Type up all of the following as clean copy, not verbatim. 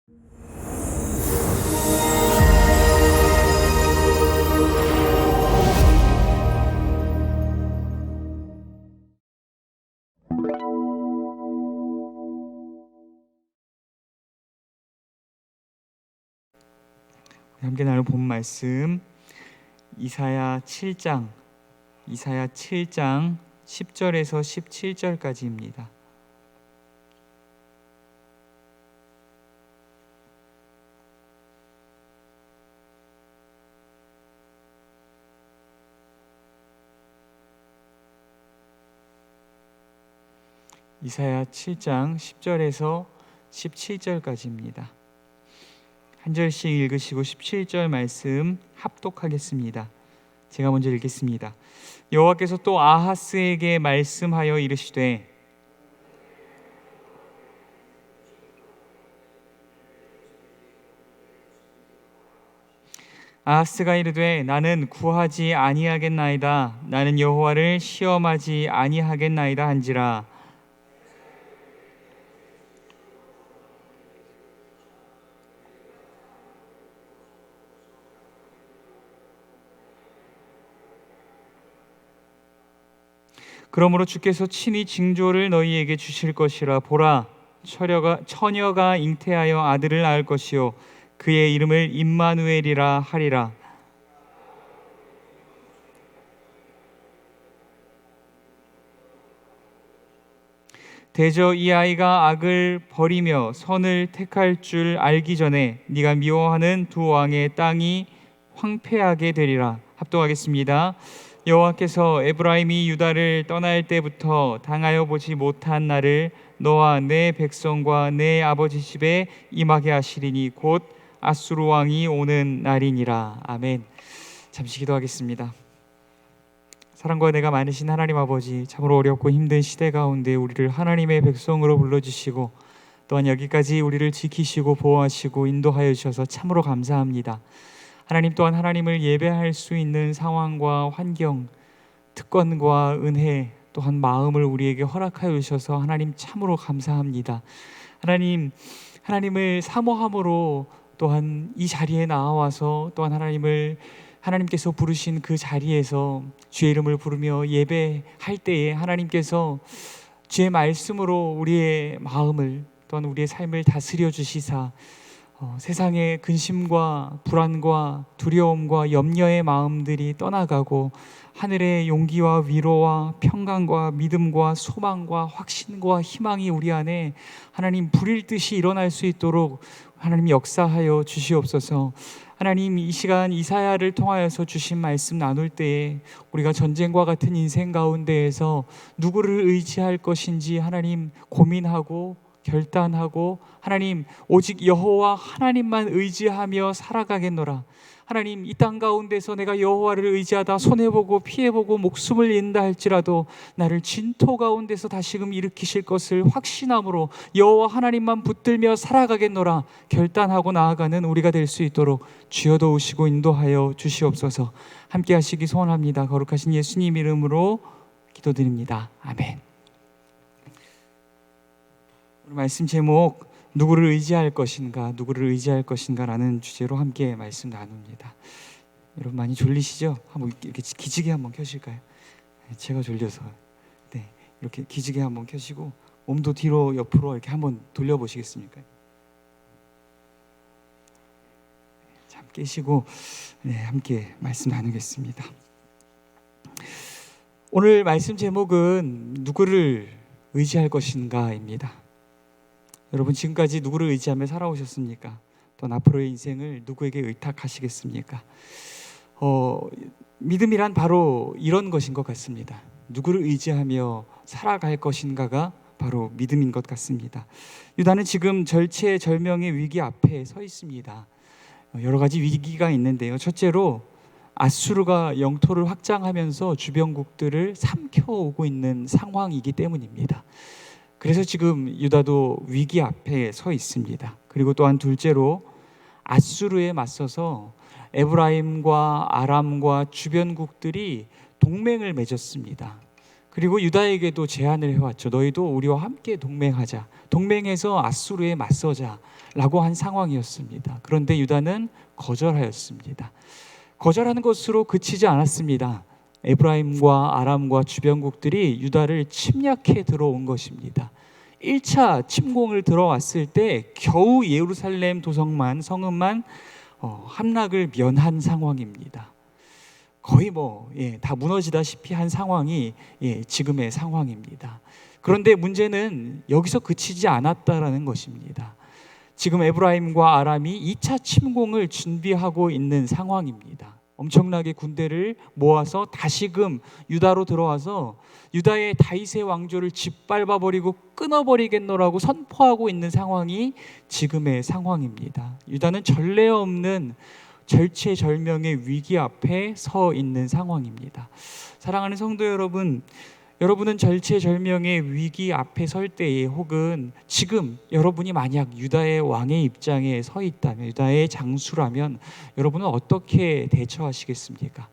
함께 나눌 본 말씀 이사야 7장 10절에서 17절까지입니다. 이사야 7장 10절에서 17절까지입니다. 한 절씩 읽으시고 17절 말씀 합독하겠습니다. 제가 먼저 읽겠습니다. 여호와께서 또 아하스에게 말씀하여 이르시되 아하스가 이르되 나는 구하지 아니하겠나이다. 나는 여호와를 시험하지 아니하겠나이다 한지라. 그러므로 주께서 친히 징조를 너희에게 주실 것이라. 보라, 처녀가 잉태하여 아들을 낳을 것이요 그의 이름을 임마누엘이라 하리라. 대저 이 아이가 악을 버리며 선을 택할 줄 알기 전에 네가 미워하는 두 왕의 땅이 황폐하게 되리라. 합독하겠습니다. 여호와께서 에브라임이 유다를 떠날 때부터 당하여 보지 못한 날을 너와 내 백성과 내 아버지 집에 임하게 하시리니 곧 아수르 왕이 오는 날이니라. 아멘. 잠시 기도하겠습니다. 사랑과 은혜가 많으신 하나님 아버지, 참으로 어렵고 힘든 시대 가운데 우리를 하나님의 백성으로 불러주시고 또한 여기까지 우리를 지키시고 보호하시고 인도하여 주셔서 참으로 감사합니다. 하나님 또한 하나님을 예배할 수 있는 상황과 환경, 특권과 은혜 또한 마음을 우리에게 허락하여 주셔서 하나님 참으로 감사합니다. 하나님을 사모함으로 또한 이 자리에 나와서 또한 하나님께서 부르신 그 자리에서 주의 이름을 부르며 예배할 때에 하나님께서 주의 말씀으로 우리의 마음을 또한 우리의 삶을 다스려 주시사 세상의 근심과 불안과 두려움과 염려의 마음들이 떠나가고 하늘의 용기와 위로와 평강과 믿음과 소망과 확신과 희망이 우리 안에 하나님 불일 듯이 일어날 수 있도록 하나님 역사하여 주시옵소서. 하나님, 이 시간 이사야를 통하여서 주신 말씀 나눌 때에 우리가 전쟁과 같은 인생 가운데에서 누구를 의지할 것인지 하나님 고민하고 결단하고 하나님 오직 여호와 하나님만 의지하며 살아가겠노라. 하나님, 이 땅 가운데서 내가 여호와를 의지하다 손해보고 피해보고 목숨을 잃는다 할지라도 나를 진토 가운데서 다시금 일으키실 것을 확신함으로 여호와 하나님만 붙들며 살아가겠노라 결단하고 나아가는 우리가 될 수 있도록 주여 도우시고 인도하여 주시옵소서. 함께 하시기 소원합니다. 거룩하신 예수님 이름으로 기도드립니다. 아멘. 오늘 말씀 제목 누구를 의지할 것인가, 누구를 의지할 것인가라는 주제로 함께 말씀 나눕니다. 여러분 많이 졸리시죠? 한번 이렇게 기지개 한번 켜실까요? 제가 졸려서 이렇게 기지개 한번 켜시고 몸도 뒤로 옆으로 이렇게 한번 돌려보시겠습니까? 잠 깨시고 함께 말씀 나누겠습니다. 오늘 말씀 제목은 누구를 의지할 것인가입니다. 여러분 지금까지 누구를 의지하며 살아오셨습니까? 또 앞으로의 인생을 누구에게 의탁하시겠습니까? 믿음이란 바로 이런 것인 것 같습니다. 누구를 의지하며 살아갈 것인가가 바로 믿음인 것 같습니다. 유다는 지금 절체절명의 위기 앞에 서 있습니다. 여러 가지 위기가 있는데요. 첫째로 아수르가 영토를 확장하면서 주변국들을 삼켜오고 있는 상황이기 때문입니다. 그래서 지금 유다도 위기 앞에 서 있습니다. 그리고 또한 둘째로 아수르에 맞서서 에브라임과 아람과 주변국들이 동맹을 맺었습니다. 그리고 유다에게도 제안을 해왔죠. 너희도 우리와 함께 동맹하자. 동맹해서 아수르에 맞서자 라고 한 상황이었습니다. 그런데 유다는 거절하였습니다. 거절하는 것으로 그치지 않았습니다. 에브라임과 아람과 주변국들이 유다를 침략해 들어온 것입니다. 1차 침공을 들어왔을 때 겨우 예루살렘 도성만, 성읍만 함락을 면한 상황입니다. 거의 다 무너지다시피 한 상황이 지금의 상황입니다. 그런데 문제는 여기서 그치지 않았다라는 것입니다. 지금 에브라임과 아람이 2차 침공을 준비하고 있는 상황입니다. 엄청나게 군대를 모아서 다시금 유다로 들어와서 유다의 다윗의 왕조를 짓밟아버리고 끊어버리겠노라고 선포하고 있는 상황이 지금의 상황입니다. 유다는 전례 없는 절체절명의 위기 앞에 서 있는 상황입니다. 사랑하는 성도 여러분, 여러분은 절체절명의 위기 앞에 설 때에, 혹은 지금 여러분이 만약 유다의 왕의 입장에 서 있다면, 유다의 장수라면 여러분은 어떻게 대처하시겠습니까?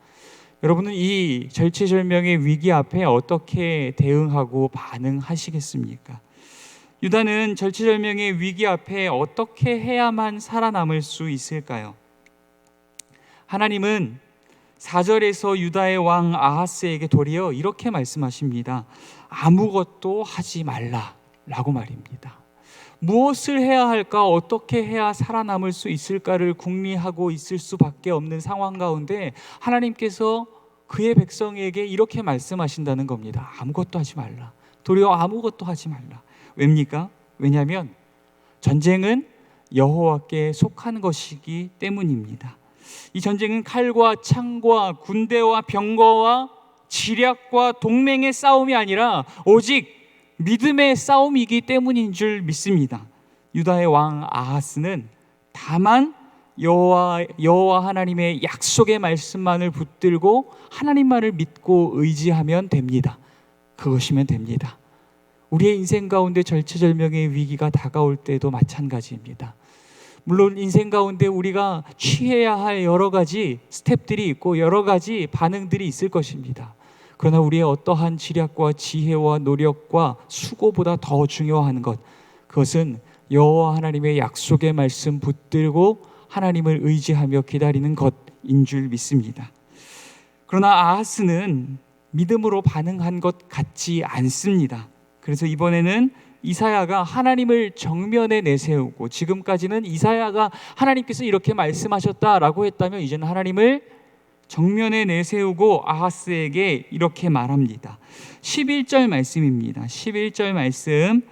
여러분은 이 절체절명의 위기 앞에 어떻게 대응하고 반응하시겠습니까? 유다는 절체절명의 위기 앞에 어떻게 해야만 살아남을 수 있을까요? 하나님은 4절에서 유다의 왕 아하스에게 도리어 이렇게 말씀하십니다. 아무것도 하지 말라라고 말입니다. 무엇을 해야 할까, 어떻게 해야 살아남을 수 있을까를 궁리하고 있을 수밖에 없는 상황 가운데 하나님께서 그의 백성에게 이렇게 말씀하신다는 겁니다. 아무것도 하지 말라. 도리어 아무것도 하지 말라. 왜입니까? 왜냐하면 전쟁은 여호와께 속한 것이기 때문입니다. 이 전쟁은 칼과 창과 군대와 병거와 지략과 동맹의 싸움이 아니라 오직 믿음의 싸움이기 때문인 줄 믿습니다. 유다의 왕 아하스는 다만 여호와 하나님의 약속의 말씀만을 붙들고 하나님만을 믿고 의지하면 됩니다. 그것이면 됩니다. 우리의 인생 가운데 절체절명의 위기가 다가올 때도 마찬가지입니다. 물론 인생 가운데 우리가 취해야 할 여러 가지 스텝들이 있고 여러 가지 반응들이 있을 것입니다. 그러나 우리의 어떠한 지략과 지혜와 노력과 수고보다 더 중요한 것, 그것은 여호와 하나님의 약속의 말씀 붙들고 하나님을 의지하며 기다리는 것인 줄 믿습니다. 그러나 아하스는 믿음으로 반응한 것 같지 않습니다. 그래서 이번에는 이사야가 하나님을 정면에 내세우고, 지금까지는 이사야가 하나님께서 이렇게 말씀하셨다라고 했다면 이제는 하나님을 정면에 내세우고 아하스에게 이렇게 말합니다. 11절 말씀입니다. 11절 말씀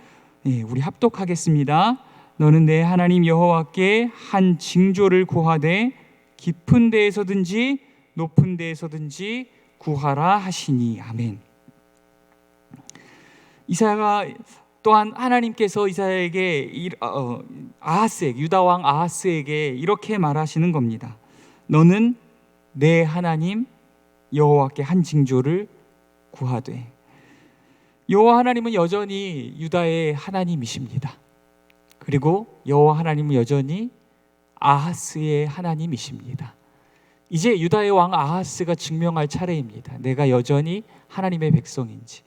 우리 합독하겠습니다. 너는 내 하나님 여호와께 한 징조를 구하되 깊은 데에서든지 높은 데에서든지 구하라 하시니. 아멘. 이사야가 또한 하나님께서 이사야에게 아하스에게, 유다 왕 아하스에게 이렇게 말하시는 겁니다. 너는 내 하나님 여호와께 한 징조를 구하되. 여호와 하나님은 여전히 유다의 하나님이십니다. 그리고 여호와 하나님은 여전히 아하스의 하나님이십니다. 이제 유다의 왕 아하스가 증명할 차례입니다. 내가 여전히 하나님의 백성인지,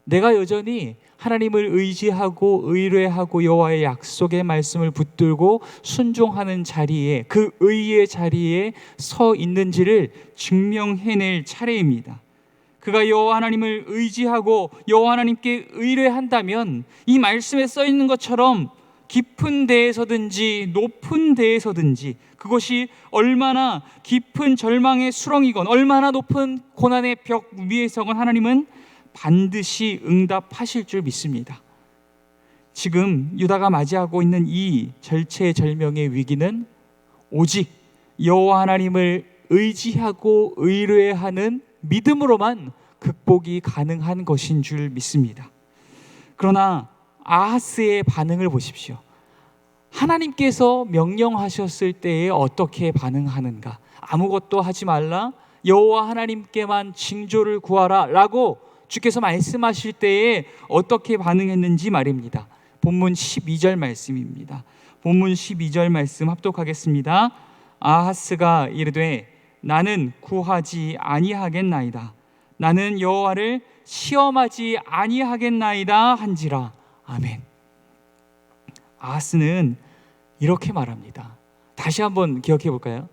내가 여전히 하나님을 의지하고 의뢰하고 여호와의 약속의 말씀을 붙들고 순종하는 자리에, 그 의의 자리에 서 있는지를 증명해낼 차례입니다. 그가 여호와 하나님을 의지하고 여호와 하나님께 의뢰한다면 이 말씀에 써 있는 것처럼 깊은 데에서든지 높은 데에서든지, 그것이 얼마나 깊은 절망의 수렁이건 얼마나 높은 고난의 벽 위에서건 하나님은 반드시 응답하실 줄 믿습니다. 지금 유다가 맞이하고 있는 이 절체절명의 위기는 오직 여호와 하나님을 의지하고 의뢰하는 믿음으로만 극복이 가능한 것인 줄 믿습니다. 그러나 아하스의 반응을 보십시오. 하나님께서 명령하셨을 때에 어떻게 반응하는가? 아무것도 하지 말라, 여호와 하나님께만 징조를 구하라 라고 주께서 말씀하실 때에 어떻게 반응했는지 말입니다. 본문 12절 말씀입니다. 본문 12절 말씀 합독하겠습니다. 아하스가 이르되 나는 구하지 아니하겠나이다. 나는 여호와를 시험하지 아니하겠나이다 한지라. 아멘. 아하스는 이렇게 말합니다. 다시 한번 기억해 볼까요?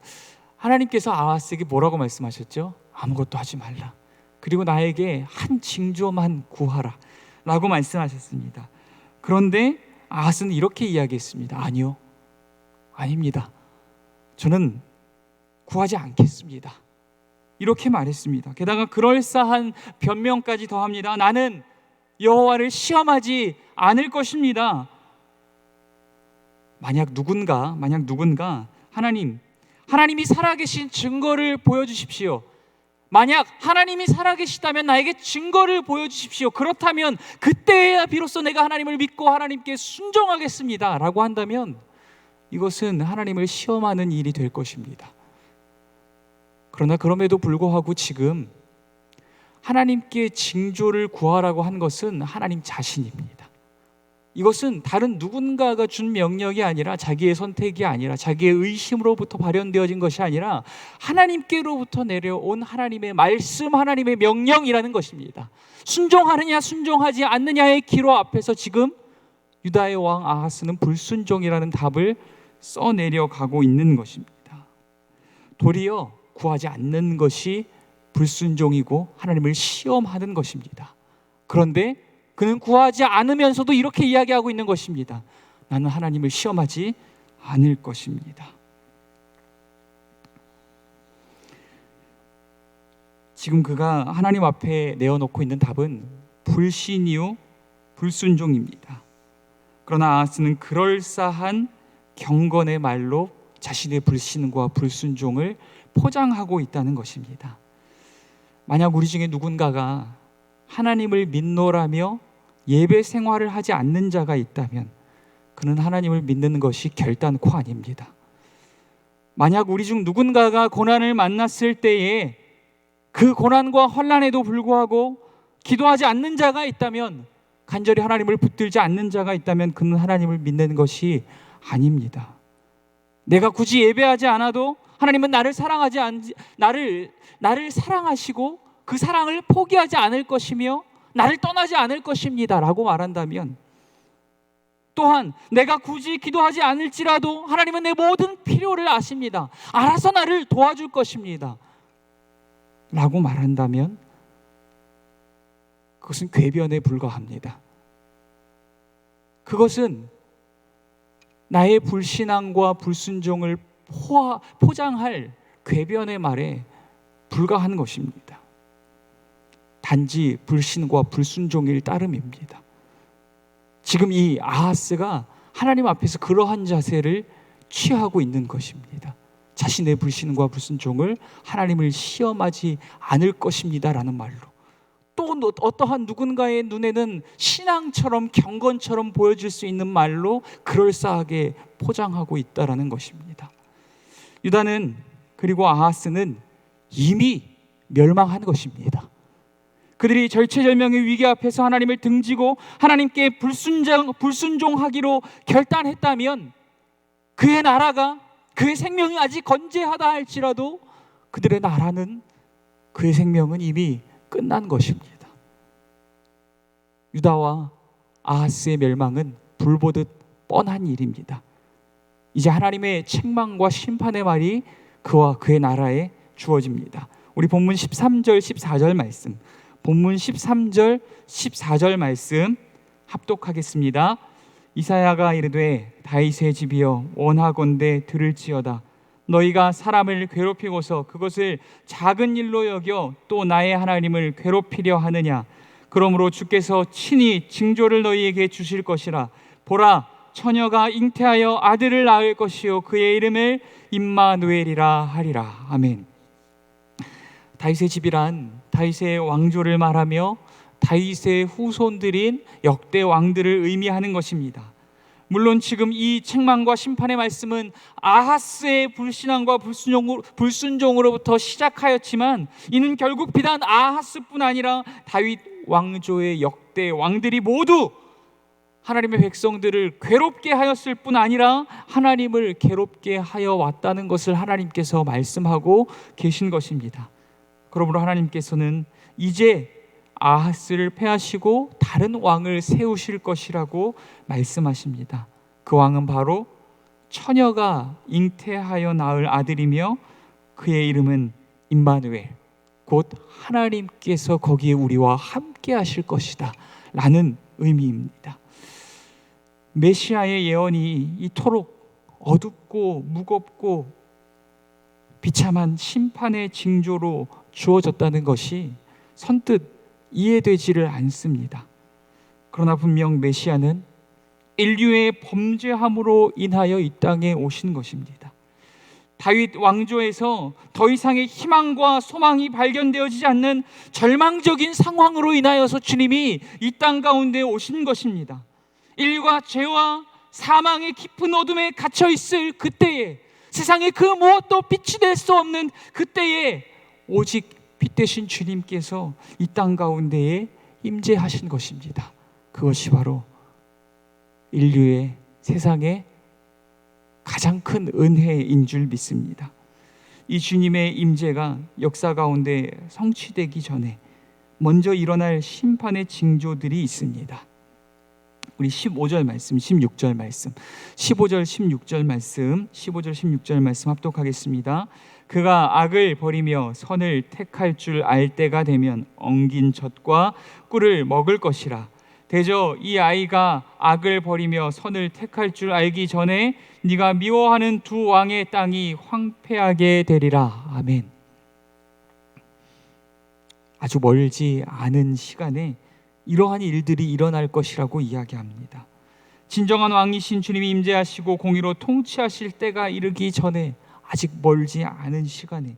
하나님께서 아하스에게 뭐라고 말씀하셨죠? 아무것도 하지 말라. 그리고 나에게 한 징조만 구하라 라고 말씀하셨습니다. 그런데 아하스는 이렇게 이야기했습니다. 아니요, 아닙니다. 저는 구하지 않겠습니다. 이렇게 말했습니다. 게다가 그럴싸한 변명까지 더합니다. 나는 여호와를 시험하지 않을 것입니다. 만약 누군가 하나님이 살아계신 증거를 보여주십시오. 만약 하나님이 살아계시다면 나에게 증거를 보여주십시오. 그렇다면 그때야 비로소 내가 하나님을 믿고 하나님께 순종하겠습니다 라고 한다면 이것은 하나님을 시험하는 일이 될 것입니다. 그러나 그럼에도 불구하고 지금 하나님께 징조를 구하라고 한 것은 하나님 자신입니다. 이것은 다른 누군가가 준 명령이 아니라, 자기의 선택이 아니라, 자기의 의심으로부터 발현되어진 것이 아니라 하나님께로부터 내려온 하나님의 말씀, 하나님의 명령이라는 것입니다. 순종하느냐 순종하지 않느냐의 기로 앞에서 지금 유다의 왕 아하스는 불순종이라는 답을 써내려가고 있는 것입니다. 도리어 구하지 않는 것이 불순종이고 하나님을 시험하는 것입니다. 그런데 그는 구하지 않으면서도 이렇게 이야기하고 있는 것입니다. 나는 하나님을 시험하지 않을 것입니다. 지금 그가 하나님 앞에 내어놓고 있는 답은 불신이요 불순종입니다. 그러나 아하스는 그럴싸한 경건의 말로 자신의 불신과 불순종을 포장하고 있다는 것입니다. 만약 우리 중에 누군가가 하나님을 믿노라며 예배 생활을 하지 않는 자가 있다면 그는 하나님을 믿는 것이 결단코 아닙니다. 만약 우리 중 누군가가 고난을 만났을 때에 그 고난과 환난에도 불구하고 기도하지 않는 자가 있다면, 간절히 하나님을 붙들지 않는 자가 있다면 그는 하나님을 믿는 것이 아닙니다. 내가 굳이 예배하지 않아도 하나님은 나를 사랑하시고 그 사랑을 포기하지 않을 것이며 나를 떠나지 않을 것입니다 라고 말한다면, 또한 내가 굳이 기도하지 않을지라도 하나님은 내 모든 필요를 아십니다. 알아서 나를 도와줄 것입니다 라고 말한다면 그것은 궤변에 불과합니다. 그것은 나의 불신앙과 불순종을 포장할 궤변의 말에 불과한 것입니다. 단지 불신과 불순종일 따름입니다. 지금 이 아하스가 하나님 앞에서 그러한 자세를 취하고 있는 것입니다. 자신의 불신과 불순종을 하나님을 시험하지 않을 것입니다 라는 말로, 또 어떠한 누군가의 눈에는 신앙처럼 경건처럼 보여질 수 있는 말로 그럴싸하게 포장하고 있다라는 것입니다. 유다는, 그리고 아하스는 이미 멸망한 것입니다. 그들이 절체절명의 위기 앞에서 하나님을 등지고 하나님께 불순종하기로 결단했다면 그의 나라가, 그의 생명이 아직 건재하다 할지라도 그들의 나라는, 그의 생명은 이미 끝난 것입니다. 유다와 아하스의 멸망은 불보듯 뻔한 일입니다. 이제 하나님의 책망과 심판의 말이 그와 그의 나라에 주어집니다. 우리 본문 13절 14절 말씀, 본문 13절 14절 말씀 합독하겠습니다. 이사야가 이르되 다윗의 집이여 원하건대 들을지어다. 너희가 사람을 괴롭히고서 그것을 작은 일로 여겨 또 나의 하나님을 괴롭히려 하느냐. 그러므로 주께서 친히 징조를 너희에게 주실 것이라. 보라, 처녀가 잉태하여 아들을 낳을 것이요 그의 이름을 임마누엘이라 하리라. 아멘. 다윗의 집이란 다윗의 왕조를 말하며 다윗의 후손들인 역대 왕들을 의미하는 것입니다. 물론 지금 이 책망과 심판의 말씀은 아하스의 불신앙과 불순종으로부터 시작하였지만 이는 결국 비단 아하스뿐 아니라 다윗 왕조의 역대 왕들이 모두 하나님의 백성들을 괴롭게 하였을 뿐 아니라 하나님을 괴롭게 하여 왔다는 것을 하나님께서 말씀하고 계신 것입니다. 그러므로 하나님께서는 이제 아하스를 패하시고 다른 왕을 세우실 것이라고 말씀하십니다. 그 왕은 바로 처녀가 잉태하여 낳을 아들이며 그의 이름은 임마누엘, 곧 하나님께서 거기에 우리와 함께 하실 것이다 라는 의미입니다. 메시아의 예언이 이토록 어둡고 무겁고 비참한 심판의 징조로 주어졌다는 것이 선뜻 이해되지를 않습니다. 그러나 분명 메시아는 인류의 범죄함으로 인하여 이 땅에 오신 것입니다. 다윗 왕조에서 더 이상의 희망과 소망이 발견되어지지 않는 절망적인 상황으로 인하여서 주님이 이 땅 가운데 오신 것입니다. 인류가 죄와 사망의 깊은 어둠에 갇혀 있을 그때에, 세상에 그 무엇도 빛이 될 수 없는 그때에 오직 빛 되신 주님께서 이 땅 가운데에 임재하신 것입니다. 그것이 바로 인류의 세상의 가장 큰 은혜인 줄 믿습니다. 이 주님의 임재가 역사 가운데 성취되기 전에 먼저 일어날 심판의 징조들이 있습니다. 우리 15절 말씀, 16절 말씀, 15절, 16절 말씀, 15절, 16절 말씀 합독하겠습니다. 그가 악을 버리며 선을 택할 줄 알 때가 되면 엉긴 젖과 꿀을 먹을 것이라. 대저 이 아이가 악을 버리며 선을 택할 줄 알기 전에 네가 미워하는 두 왕의 땅이 황폐하게 되리라. 아멘. 아주 멀지 않은 시간에 이러한 일들이 일어날 것이라고 이야기합니다. 진정한 왕이신 주님이 임재하시고 공의로 통치하실 때가 이르기 전에 아직 멀지 않은 시간에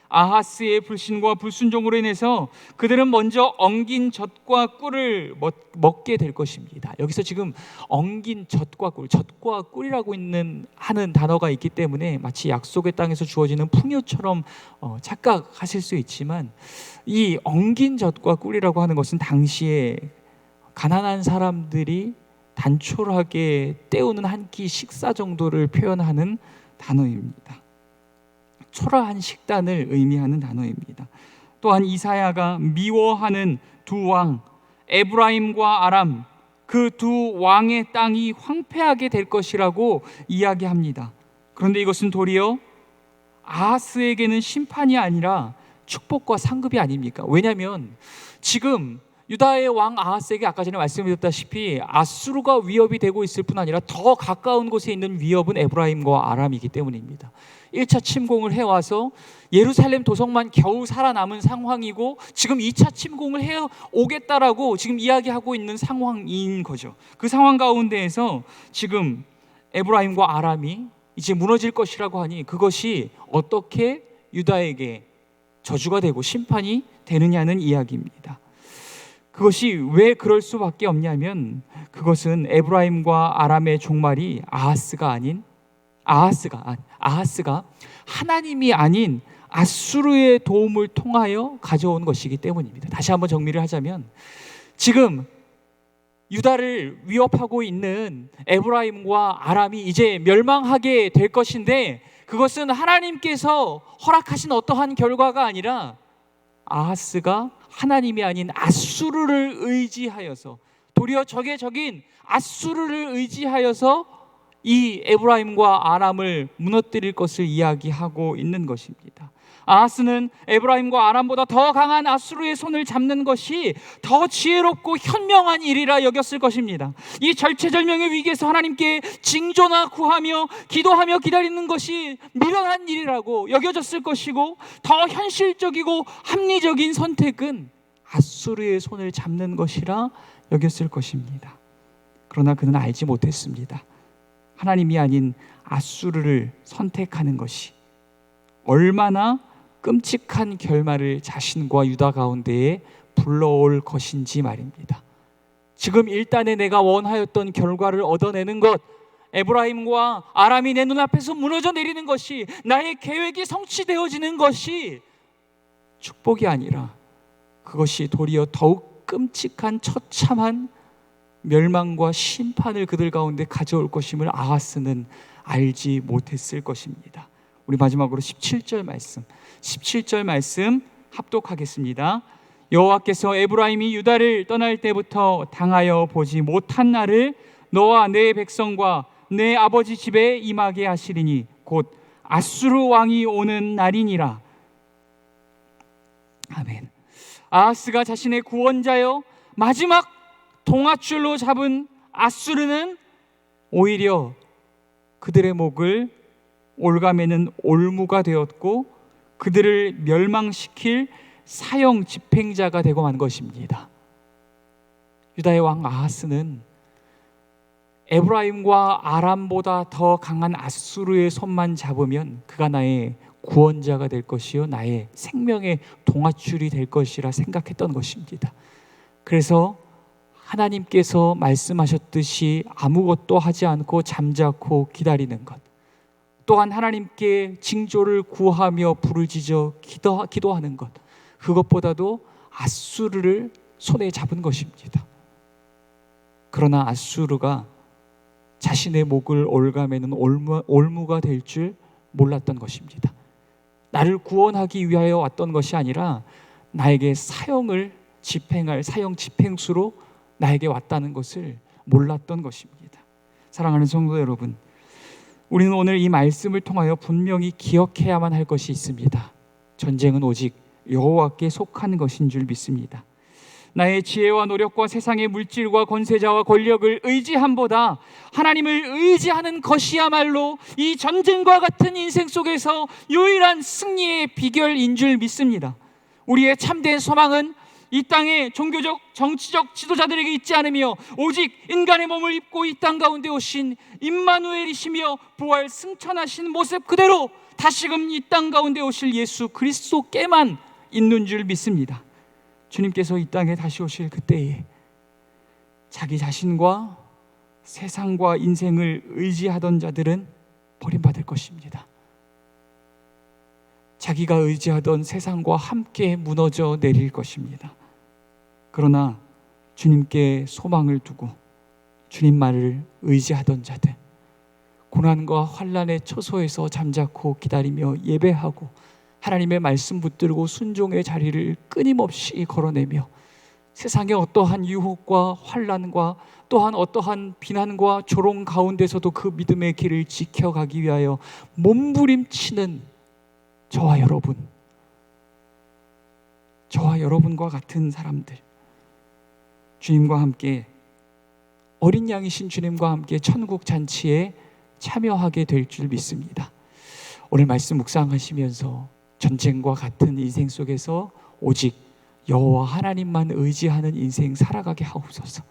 아하스의 불신과 불순종으로 인해서 그들은 먼저 엉긴 젖과 꿀을 먹게 될 것입니다. 여기서 지금 엉긴 젖과 꿀, 젖과 꿀이라고 하는 단어가 있기 때문에 마치 약속의 땅에서 주어지는 풍요처럼 착각하실 수 있지만, 이 엉긴 젖과 꿀이라고 하는 것은 당시에 가난한 사람들이 단촐하게 때우는 한 끼 식사 정도를 표현하는 단어입니다. 초라한 식단을 의미하는 단어입니다. 또한 이사야가 미워하는 두 왕, 에브라임과 아람, 그 두 왕의 땅이 황폐하게 될 것이라고 이야기합니다. 그런데 이것은 도리어 아하스에게는 심판이 아니라 축복과 상급이 아닙니까? 왜냐하면 지금 유다의 왕 아하스에게 아까 전에 말씀드렸다시피 아수르가 위협이 되고 있을 뿐 아니라 더 가까운 곳에 있는 위협은 에브라임과 아람이기 때문입니다. 1차 침공을 해와서 예루살렘 도성만 겨우 살아남은 상황이고 지금 2차 침공을 해오겠다라고 지금 이야기하고 있는 상황인 거죠. 그 상황 가운데에서 지금 에브라임과 아람이 이제 무너질 것이라고 하니 그것이 어떻게 유다에게 저주가 되고 심판이 되느냐는 이야기입니다. 그것이 왜 그럴 수밖에 없냐면 그것은 에브라임과 아람의 종말이 아하스가 하나님이 아닌 아수르의 도움을 통하여 가져온 것이기 때문입니다. 다시 한번 정리를 하자면 지금 유다를 위협하고 있는 에브라임과 아람이 이제 멸망하게 될 것인데 그것은 하나님께서 허락하신 어떠한 결과가 아니라 아하스가 하나님이 아닌 아수르를 의지하여서, 도리어 적의 적인 아수르를 의지하여서 이 에브라임과 아람을 무너뜨릴 것을 이야기하고 있는 것입니다. 아하스는 에브라임과 아람보다 더 강한 아수르의 손을 잡는 것이 더 지혜롭고 현명한 일이라 여겼을 것입니다. 이 절체절명의 위기에서 하나님께 징조나 구하며 기도하며 기다리는 것이 미련한 일이라고 여겨졌을 것이고, 더 현실적이고 합리적인 선택은 아수르의 손을 잡는 것이라 여겼을 것입니다. 그러나 그는 알지 못했습니다. 하나님이 아닌 아수르를 선택하는 것이 얼마나 끔찍한 결말을 자신과 유다 가운데에 불러올 것인지 말입니다. 지금 일단에 내가 원하였던 결과를 얻어내는 것, 에브라임과 아람이 내 눈앞에서 무너져 내리는 것이, 나의 계획이 성취되어지는 것이 축복이 아니라 그것이 도리어 더욱 끔찍한 처참한 멸망과 심판을 그들 가운데 가져올 것임을 아하스는 알지 못했을 것입니다. 우리 마지막으로 17절 말씀 합독하겠습니다. 여호와께서 에브라임이 유다를 떠날 때부터 당하여 보지 못한 날을 너와 내 백성과 내 아버지 집에 임하게 하시리니 곧 아수르 왕이 오는 날이니라. 아멘. 아하스가 자신의 구원자여 마지막 동아줄로 잡은 아수르는 오히려 그들의 목을 올가매는 올무가 되었고 그들을 멸망시킬 사형 집행자가 되고 만 것입니다. 유다의 왕 아하스는 에브라임과 아람보다 더 강한 아수르의 손만 잡으면 그가 나의 구원자가 될 것이요 나의 생명의 동아줄이 될 것이라 생각했던 것입니다. 그래서 하나님께서 말씀하셨듯이 아무것도 하지 않고 잠자코 기다리는 것, 또한 하나님께 징조를 구하며 부르짖어 기도하는 것, 그것보다도 아수르를 손에 잡은 것입니다. 그러나 아수르가 자신의 목을 올가매는 올무가 될 줄 몰랐던 것입니다. 나를 구원하기 위하여 왔던 것이 아니라 나에게 사형을 집행할 사형 집행수로 나에게 왔다는 것을 몰랐던 것입니다. 사랑하는 성도 여러분, 우리는 오늘 이 말씀을 통하여 분명히 기억해야만 할 것이 있습니다. 전쟁은 오직 여호와께 속한 것인 줄 믿습니다. 나의 지혜와 노력과 세상의 물질과 권세자와 권력을 의지함보다 하나님을 의지하는 것이야말로 이 전쟁과 같은 인생 속에서 유일한 승리의 비결인 줄 믿습니다. 우리의 참된 소망은 이 땅의 종교적, 정치적 지도자들에게 있지 않으며 오직 인간의 몸을 입고 이 땅 가운데 오신 임마누엘이시며 부활 승천하신 모습 그대로 다시금 이 땅 가운데 오실 예수 그리스도께만 있는 줄 믿습니다. 주님께서 이 땅에 다시 오실 그때에 자기 자신과 세상과 인생을 의지하던 자들은 버림받을 것입니다. 자기가 의지하던 세상과 함께 무너져 내릴 것입니다. 그러나 주님께 소망을 두고 주님 말을 의지하던 자들, 고난과 환난의 처소에서 잠자코 기다리며 예배하고 하나님의 말씀 붙들고 순종의 자리를 끊임없이 걸어내며 세상의 어떠한 유혹과 환난과 또한 어떠한 비난과 조롱 가운데서도 그 믿음의 길을 지켜가기 위하여 몸부림치는 저와 여러분과 같은 사람들, 주님과 함께 어린 양이신 주님과 함께 천국 잔치에 참여하게 될 줄 믿습니다. 오늘 말씀 묵상하시면서 전쟁과 같은 인생 속에서 오직 여호와 하나님만 의지하는 인생 살아가게 하옵소서.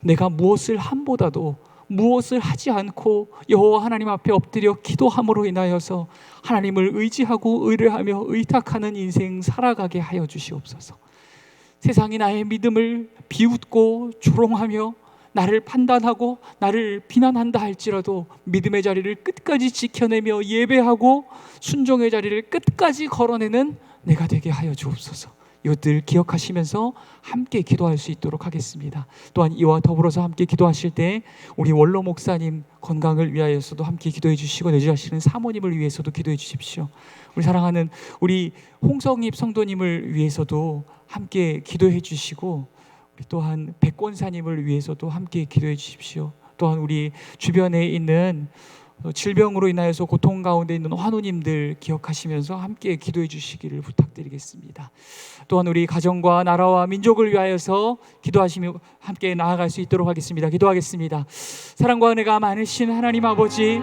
내가 무엇을 함보다도 무엇을 하지 않고 여호와 하나님 앞에 엎드려 기도함으로 인하여서 하나님을 의지하고 의뢰하며 의탁하는 인생 살아가게 하여 주시옵소서. 세상이 나의 믿음을 비웃고 조롱하며 나를 판단하고 나를 비난한다 할지라도 믿음의 자리를 끝까지 지켜내며 예배하고 순종의 자리를 끝까지 걸어내는 내가 되게 하여 주옵소서. 이것들 기억하시면서 함께 기도할 수 있도록 하겠습니다. 또한 이와 더불어서 함께 기도하실 때 우리 원로 목사님 건강을 위하여서도 함께 기도해 주시고 내주하시는 사모님을 위해서도 기도해 주십시오. 우리 사랑하는 우리 홍성입 성도님을 위해서도 함께 기도해 주시고 또한 백권사님을 위해서도 함께 기도해 주십시오. 또한 우리 주변에 있는 질병으로 인하여서 고통 가운데 있는 환우님들 기억하시면서 함께 기도해 주시기를 부탁드리겠습니다. 또한 우리 가정과 나라와 민족을 위하여서 기도하시며 함께 나아갈 수 있도록 하겠습니다. 기도하겠습니다. 사랑과 은혜가 많으신 하나님 아버지,